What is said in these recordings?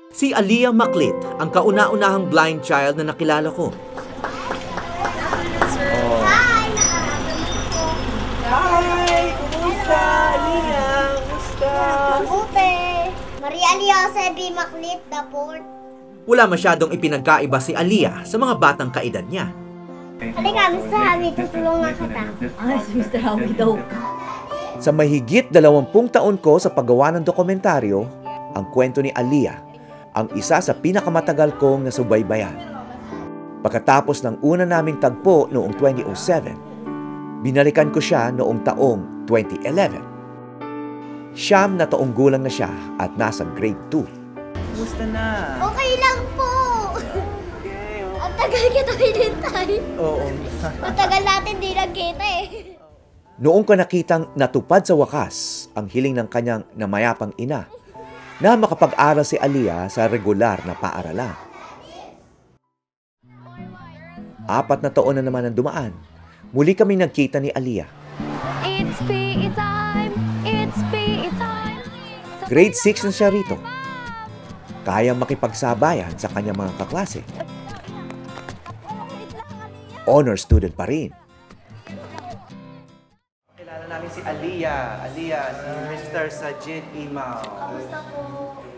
Si Aliyah Maclit, ang kauna-unahang blind child na nakilala ko. Hi! Kumusta, Aliyah? Kumusta? Mabuti. Maria Aliyah B. Maclit, the fourth. Wala masyadong ipinagkaiba si Aliyah sa mga batang kaedad niya. Halika, Mr. Hawi, tutulungan kita. Ay, si Mr. Hawi daw. Sa mahigit 20 taon ko sa paggawa ng dokumentaryo, ang kwento ni Aliyah ang isa sa pinakamatagal kong nasubaybayan. Pagkatapos ng una naming tagpo noong 2007, binalikan ko siya noong taong 2011. 9 na taong gulang na siya at nasa grade 2. Kumusta na? Okay lang po. Ang tagal kita hinintay. Oo. Matagal natin di nagkita eh. Noong ko nakitang natupad sa wakas ang hiling ng kanyang namayapang ina na makapag-aral si Aliyah sa regular na paaralan. 4 na taon na naman ang dumaan. Muli kami nagkita ni Aliyah. It's PE time! It's PE time! Grade 6 na siya rito. Kayang makipagsabayan sa kanyang mga kaklase. Honor student pa rin. Kilala namin si Aliyah. Aliyah, si Mr. Sajid Imaw.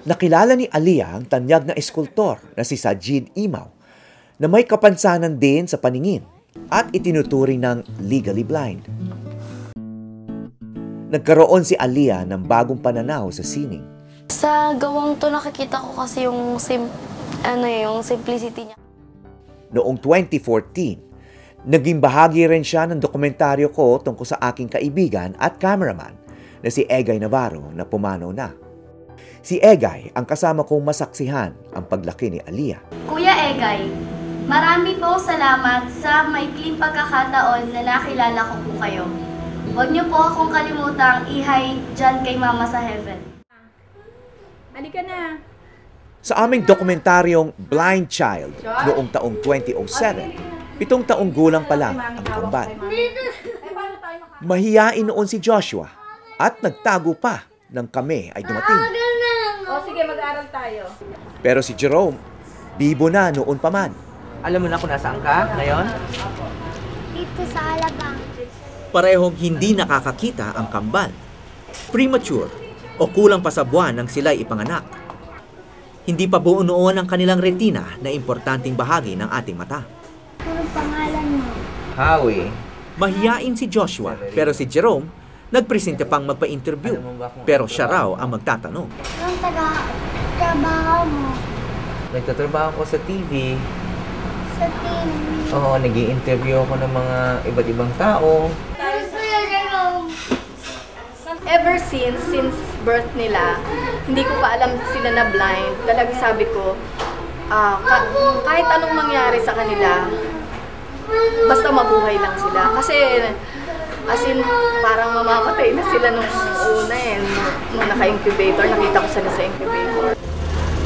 Nakilala ni Aliyah ang tanyag na eskultor na si Sajid Imaw na may kapansanan din sa paningin at itinuturing ng legally blind. Nagkaroon si Aliyah ng bagong pananaw sa sining. Sa gawang to nakikita ko kasi yung simplicity niya. Noong 2014, naging bahagi rin siya ng dokumentaryo ko tungkol sa aking kaibigan at cameraman na si Egay Navarro na pumanaw na. Si Egay ang kasama kong masaksihan ang paglaki ni Aliyah. Kuya Egay, marami po salamat sa maikling pagkakataon na nakilala ko po kayo. Huwag niyo po akong kalimutang ihay dyan kay Mama sa Heaven. Halika na. Sa aming dokumentaryong Blind Child noong taong 2007, 7 taong gulang pa lang ang kambal. Mahiyain noon si Joshua at nagtago pa nang kami ay dumating. O sige, mag-aaral tayo. Pero si Jerome, bibo na noon pa man. Alam mo na kung nasaan ka ngayon? Dito sa Alabang. Parehong hindi nakakakita ang kambal. Premature o kulang pa sa buwan nang sila'y ipanganak. Hindi pa buo noon ang kanilang retina na importanteng bahagi ng ating mata. Anong pangalan mo? Howie. Mahiyain si Joshua pero si Jerome nagpresente pang magpa-interview. Pero siya raw ang magtatanong. Anong trabaho mo? Nagtatrabaho ko sa TV. Sa TV. Oo, nag-i-interview ako ng mga iba't ibang tao. Ever since birth nila, hindi ko pa alam sila na blind. Talagang sabi ko, kahit anong mangyari sa kanila, basta mabuhay lang sila. Kasi, as in, parang mamamatay na sila nung una eh. Nung naka-incubator, nakita ko sila sa incubator.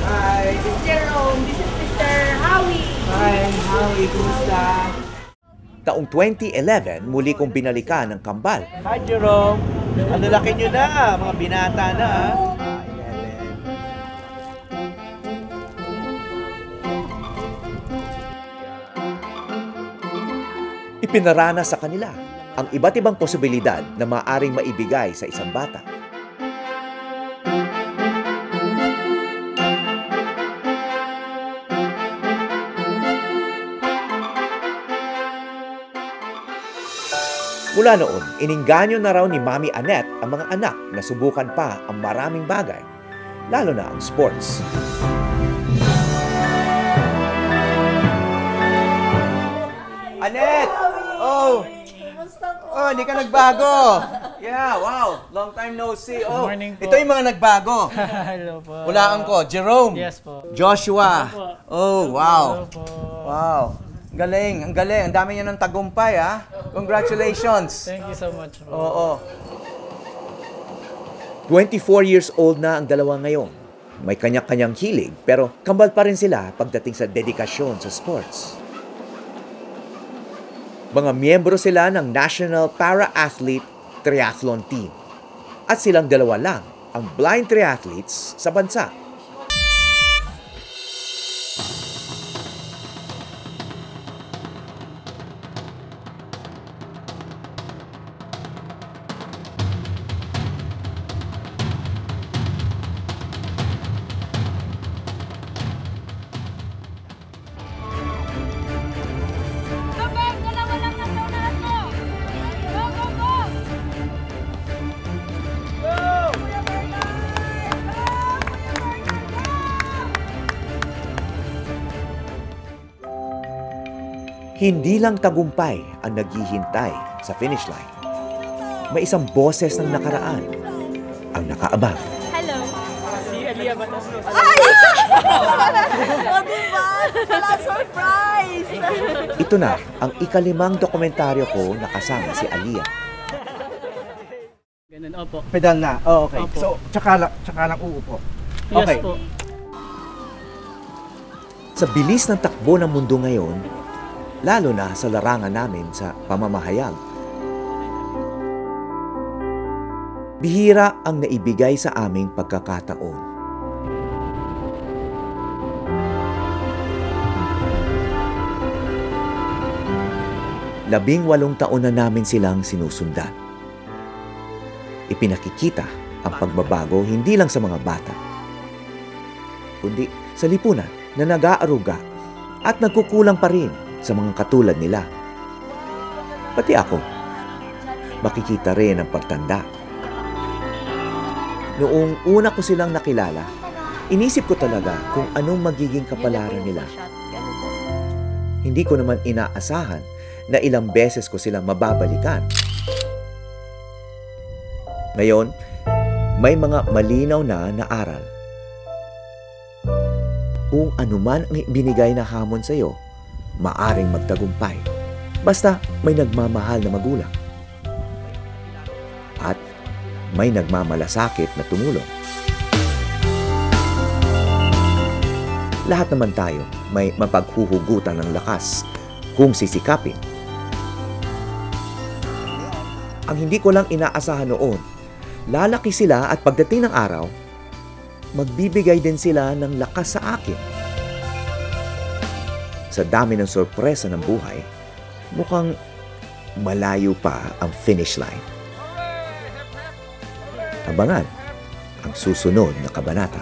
Hi! This is Jerome, this is Mr. Hawi. Hi, Howie. Kumusta? Taong 2011, muli kong binalikan ang kambal. Hi, Jerome. Ang lalaki nyo na. Mga binata na. Ipinarana sa kanila ang iba't ibang posibilidad na maaaring maibigay sa isang bata. Mula noon, iningganyo na raw ni Mami Annette ang mga anak na subukan pa ang maraming bagay, lalo na ang sports. Annette! Oh! Oh, hindi ka nagbago. Yeah, wow. Long time no see. Oh, morning po. ito yung mga nagbago. Hello po. Hulaan ko. Jerome. Yes po. Joshua. Hello po. Oh, wow. Hello po. Wow. Galing, ang galing. Ang dami niya ng tagumpay, ha? Congratulations. Thank you so much po. Oo. 24 years old na ang dalawa ngayon. May kanya-kanyang hilig pero kambal pa rin sila pagdating sa dedikasyon sa sports. Mga miyembro sila ng National Para-Athlete Triathlon Team. At silang dalawa lang ang blind triathletes sa bansa. Hindi lang tagumpay ang naghihintay sa finish line. May isang boses ng nakaraan ang nakaabang. Hello. Si Aliyah Batas. O, diba? Wala surprise! Ito na ang ikalimang dokumentaryo ko na kasama si Aliyah. Ganun, opo. Pedal na. Oh, okay. Opo. So, tsaka lang uupo. Yes Okay. po. Sa bilis ng takbo ng mundo ngayon, lalo na sa larangan namin sa pamamahayag, bihira ang naibigay sa aming pagkakataon. 18 taon na namin silang sinusundan. Ipinakikita ang pagbabago hindi lang sa mga bata, kundi sa lipunan na nag-aaruga at nagkukulang pa rin sa mga katulad nila. Pati ako, makikita rin ang pagtanda. Noong una ko silang nakilala, inisip ko talaga kung anong magiging kapalaran nila. Hindi ko naman inaasahan na ilang beses ko silang mababalikan. Ngayon, may mga malinaw na aral. Kung anuman ang binigay na hamon sa iyo, maaring magtagumpay. Basta may nagmamahal na magulang. At may nagmamalasakit na tumulong. Lahat naman tayo may mapaghuhugutan ng lakas kung sisikapin. Ang hindi ko lang inaasahan noon, lalaki sila at pagdating ng araw, magbibigay din sila ng lakas sa akin. Sa dami ng sorpresa ng buhay, mukhang malayo pa ang finish line. Abangan ang susunod na kabanata.